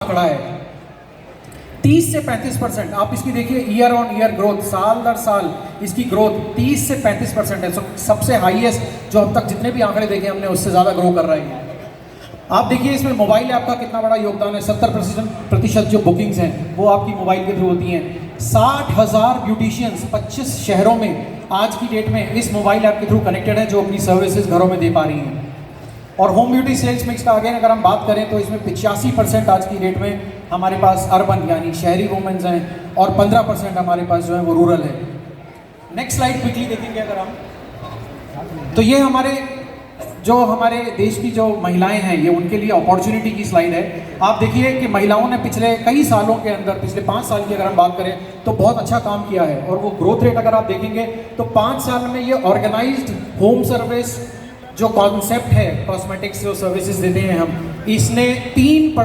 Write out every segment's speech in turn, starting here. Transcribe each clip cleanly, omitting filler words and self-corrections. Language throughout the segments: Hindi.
आंकड़ा है 30 से 35%। आप इसकी देखिए ईयर ऑन ईयर ग्रोथ, साल दर साल इसकी ग्रोथ 30 से 35% है। सबसे हाईएस्ट जो अब तक जितने भी आंकड़े देखे हमने उससे ज़्यादा ग्रो कर रहे हैं। आप देखिए इसमें मोबाइल ऐप का कितना बड़ा योगदान है। 70% जो बुकिंग्स हैं वो आपकी मोबाइल के थ्रू होती हैं। 60,000 ब्यूटिशियंस 25 शहरों में आज की डेट में इस मोबाइल ऐप के थ्रू कनेक्टेड हैं, जो अपनी सर्विसेज घरों में दे पा रही हैं। और होम ब्यूटी सेल्स मिक्स का अगेन अगर हम बात करें तो इसमें 85% आज की डेट में हमारे पास अर्बन यानी शहरी वुमेन्स हैं और 15% हमारे पास जो है वो रूरल है। नेक्स्ट स्लाइड क्विकली देखेंगे अगर हम, तो ये हमारे देश की जो महिलाएं हैं ये उनके लिए अपॉर्चुनिटी की स्लाइड है। आप देखिए कि महिलाओं ने पिछले कई सालों के अंदर, पिछले 5 साल की अगर हम बात करें तो बहुत अच्छा काम किया है। और वो ग्रोथ रेट अगर आप देखेंगे तो 5 साल में ये ऑर्गेनाइज्ड होम सर्विस जो कॉन्सेप्ट है, कॉस्मेटिक्स जो सर्विसेज देते हैं हम, इसने 3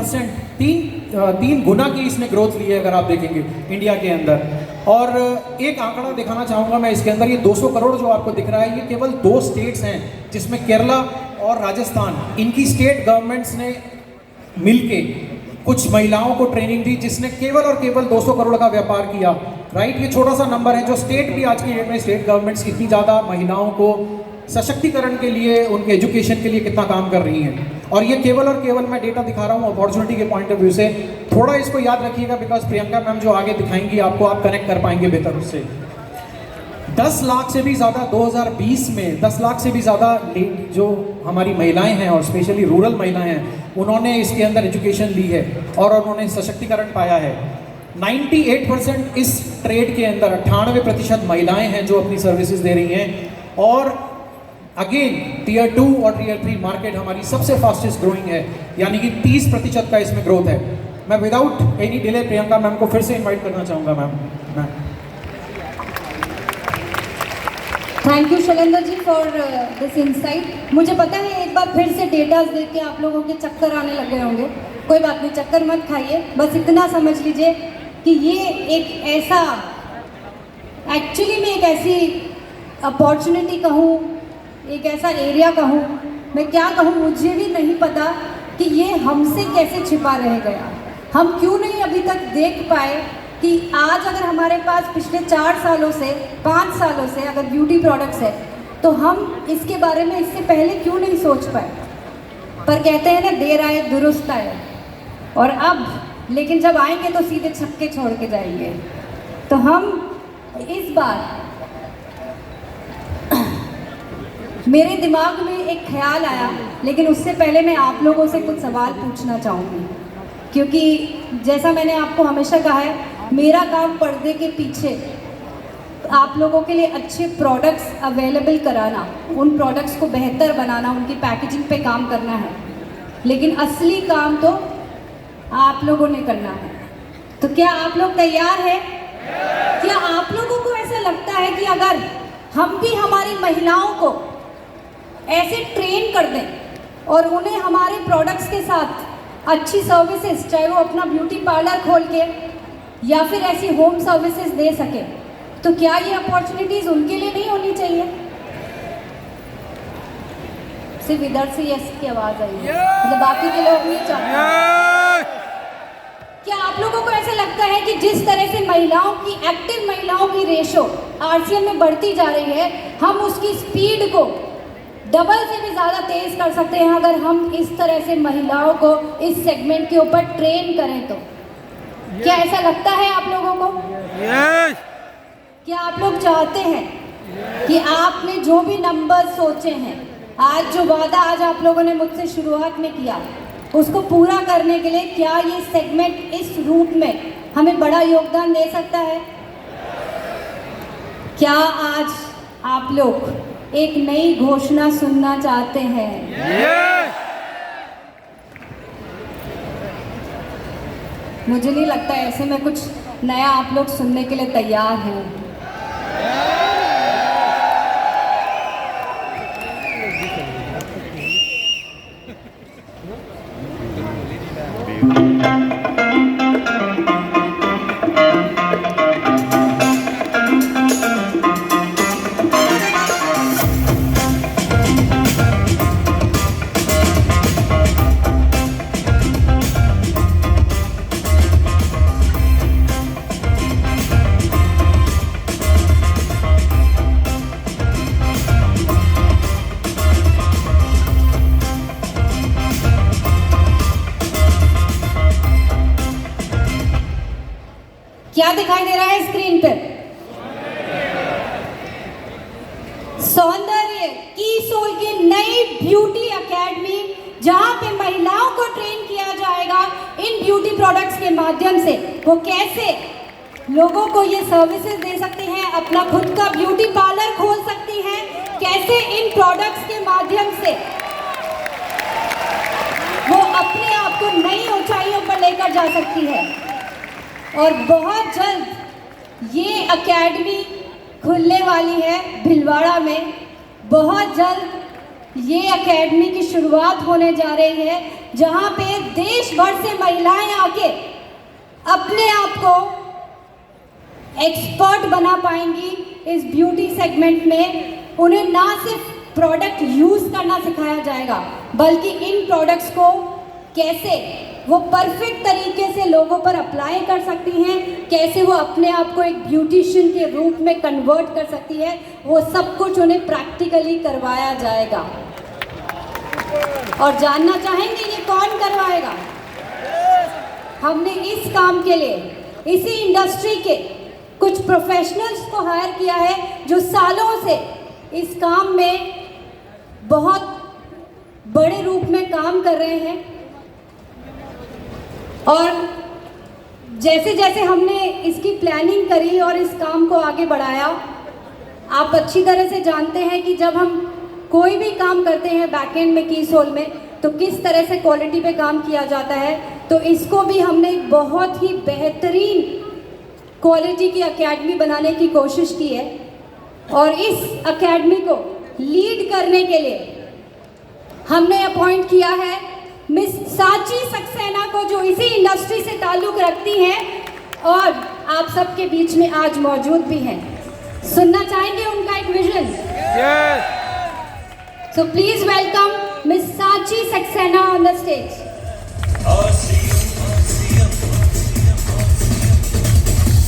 गुना की इसने ग्रोथ ली है अगर आप देखेंगे इंडिया के अंदर। और एक आंकड़ा दिखाना चाहूँगा मैं इसके अंदर, ये 200 करोड़ जो आपको दिख रहा है ये केवल 2 स्टेट्स हैं जिसमें केरला और राजस्थान, इनकी स्टेट गवर्नमेंट्स ने मिलके कुछ महिलाओं को ट्रेनिंग दी जिसने केवल और केवल 200 करोड़ का व्यापार किया। राइट, ये छोटा सा नंबर है जो स्टेट भी आज की डेट में स्टेट गवर्नमेंट्स इतनी ज़्यादा महिलाओं को सशक्तिकरण के लिए, उनके एजुकेशन के लिए कितना काम कर रही हैं। और ये केवल और केवल मैं डेटा दिखा रहा हूँ अपॉर्चुनिटी के पॉइंट ऑफ व्यू से। थोड़ा इसको याद रखिएगा बिकॉज प्रियंका मैम जो आगे दिखाएंगी आपको, आप कनेक्ट कर पाएंगे बेहतर उससे। 10 लाख से भी ज़्यादा 2020 में 10 लाख से भी ज़्यादा जो हमारी महिलाएं हैं और स्पेशली रूरल महिलाएं हैं उन्होंने इसके अंदर एजुकेशन ली है और उन्होंने सशक्तिकरण पाया है। 98% इस ट्रेड के अंदर 98% महिलाएं हैं जो अपनी सर्विसेज दे रही हैं। और अगेन टीयर 2 और टीयर 3 मार्केट हमारी सबसे फास्टेस्ट ग्रोइंग है, यानी कि 30% का इसमें ग्रोथ है। मैं without any delay Priyanka ma'am को फिर से इनवाइट करना चाहूँगा। Ma'am thank you Shailendra ji for this insight. मुझे पता है एक बार फिर से डेटाज देख के आप लोगों के चक्कर आने लगे होंगे, कोई बात नहीं, चक्कर मत खाइए। बस इतना समझ लीजिए कि ये एक ऐसा, एक्चुअली में एक ऐसी अपॉर्चुनिटी कहूँ, एक ऐसा एरिया कहूँ, मैं क्या कहूँ मुझे भी नहीं पता कि ये हमसे कैसे छिपा रह गया। हम क्यों नहीं अभी तक देख पाए कि आज अगर हमारे पास पिछले 4 सालों से 5 सालों से अगर ब्यूटी प्रोडक्ट्स है तो हम इसके बारे में इससे पहले क्यों नहीं सोच पाए। पर कहते हैं ना, देर आए दुरुस्त आए। और अब लेकिन जब आएंगे तो सीधे छक्के छोड़ के जाएंगे। तो हम इस बार मेरे दिमाग में एक ख्याल आया, लेकिन उससे पहले मैं आप लोगों से कुछ सवाल पूछना चाहूँगी, क्योंकि जैसा मैंने आपको हमेशा कहा है, मेरा काम पर्दे के पीछे आप लोगों के लिए अच्छे प्रोडक्ट्स अवेलेबल कराना, उन प्रोडक्ट्स को बेहतर बनाना, उनकी पैकेजिंग पे काम करना है। लेकिन असली काम तो आप लोगों ने करना है। तो क्या आप लोग तैयार हैं? क्या आप लोगों को ऐसा लगता है कि अगर हम भी हमारी महिलाओं को ऐसे ट्रेन कर दें और उन्हें हमारे प्रोडक्ट्स के साथ अच्छी सर्विसेज, चाहे वो अपना ब्यूटी पार्लर खोल के या फिर ऐसी होम सर्विसेज दे सके, तो क्या ये अपॉर्चुनिटीज़ उनके लिए नहीं होनी चाहिए? सिर्फ इधर से यस की आवाज़ आई है, मतलब बाकी के लोग नहीं चाहते। क्या आप लोगों को ऐसा लगता है कि जिस तरह से महिलाओं की, एक्टिव महिलाओं की रेशो RCM में बढ़ती जा रही है, हम उसकी स्पीड को डबल से भी ज़्यादा तेज़ कर सकते हैं अगर हम इस तरह से महिलाओं को इस सेगमेंट के ऊपर ट्रेन करें तो? क्या ऐसा लगता है आप लोगों को? क्या आप लोग चाहते हैं कि आपने जो भी नंबर सोचे हैं, आज जो वादा आज आप लोगों ने मुझसे शुरुआत में किया, उसको पूरा करने के लिए क्या ये सेगमेंट इस रूप में हमें बड़ा योगदान दे सकता है? क्या आज आप लोग एक नई घोषणा सुनना चाहते हैं? मुझे नहीं लगता ऐसे में कुछ नया आप लोग सुनने के लिए तैयार हैं। क्या दिखाई दे रहा है स्क्रीन पे? सौंदर्य की सोल की नई ब्यूटी एकेडमी, जहां पे महिलाओं को ट्रेन किया जाएगा इन ब्यूटी प्रोडक्ट्स के माध्यम से। वो कैसे लोगों को ये सर्विसेज दे सकती हैं, अपना खुद का ब्यूटी पार्लर खोल सकती हैं, कैसे इन प्रोडक्ट्स के माध्यम से वो अपने आप को नई ऊंचाइयों पर लेकर जा सकती है। और बहुत जल्द ये एकेडमी खुलने वाली है भिलवाड़ा में। बहुत जल्द ये एकेडमी की शुरुआत होने जा रही है, जहां पे देश भर से महिलाएं आके अपने आप को एक्सपर्ट बना पाएंगी इस ब्यूटी सेगमेंट में। उन्हें ना सिर्फ प्रोडक्ट यूज़ करना सिखाया जाएगा, बल्कि इन प्रोडक्ट्स को कैसे वो परफेक्ट तरीके से लोगों पर अप्लाई कर सकती हैं, कैसे वो अपने आप को एक ब्यूटिशियन के रूप में कन्वर्ट कर सकती है, वो सब कुछ उन्हें प्रैक्टिकली करवाया जाएगा। और जानना चाहेंगे ये कौन करवाएगा? हमने इस काम के लिए इसी इंडस्ट्री के कुछ प्रोफेशनल्स को हायर किया है, जो सालों से इस काम में बहुत बड़े रूप में काम कर रहे हैं। और जैसे जैसे हमने इसकी प्लानिंग करी और इस काम को आगे बढ़ाया, आप अच्छी तरह से जानते हैं कि जब हम कोई भी काम करते हैं बैकएंड में, की सोल में, तो किस तरह से क्वालिटी पे काम किया जाता है। तो इसको भी हमने एक बहुत ही बेहतरीन क्वालिटी की एकेडमी बनाने की कोशिश की है। और इस एकेडमी को लीड करने के लिए हमने अपॉइंट किया है मिस सांची सक्सेना को, जो इसी इंडस्ट्री से ताल्लुक़ रखती हैं और आप सबके बीच में आज मौजूद भी हैं। सुनना चाहेंगे उनका एक vision? So please welcome miss Sanchi Saxena on the stage.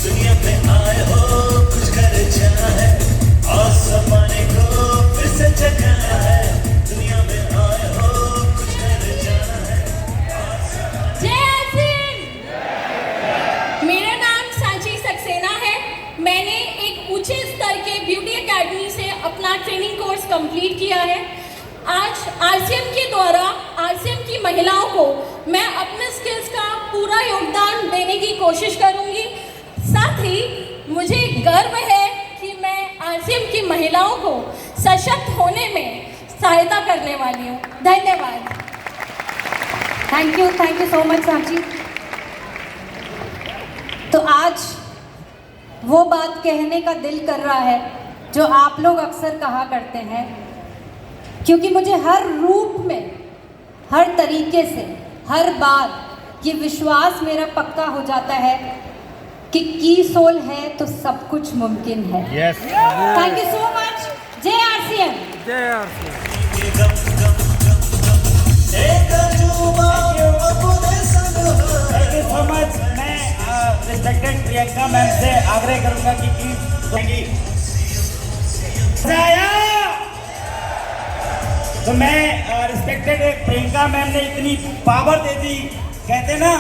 दुनिया पे आए हो कुछ कर जाना है, और सपने को फिर से जगाना है। दुनिया में आए हो कुछ कर जाना है। जय आसिम। मेरा नाम सांची सक्सेना है। मैंने एक ऊंचे स्तर के ब्यूटी एकेडमी से अपना ट्रेनिंग कोर्स कंप्लीट किया है। आज आरसीएम के द्वारा आरसीएम की महिलाओं को मैं अपने स्किल्स का पूरा योगदान देने की कोशिश करूंगी। साथ ही मुझे गर्व है कि मैं आरसीएम की महिलाओं को सशक्त होने में सहायता करने वाली हूँ। धन्यवाद। Thank you so much Sanchi. तो आज वो बात कहने का दिल कर रहा है जो आप लोग अक्सर कहा करते हैं, क्योंकि मुझे हर रूप में, हर तरीके से, हर बार ये विश्वास मेरा पक्का हो जाता है कि की सोल है तो सब कुछ मुमकिन है। Thank you so much. जय आरसीएम। जय RCM. Thank you so much. मैं रिस्पेक्टेड प्रियंका मैम से आग्रह करूंगा कि तो मैं रिस्पेक्टेड प्रियंका मैम ने इतनी पावर दे दी, कहते ना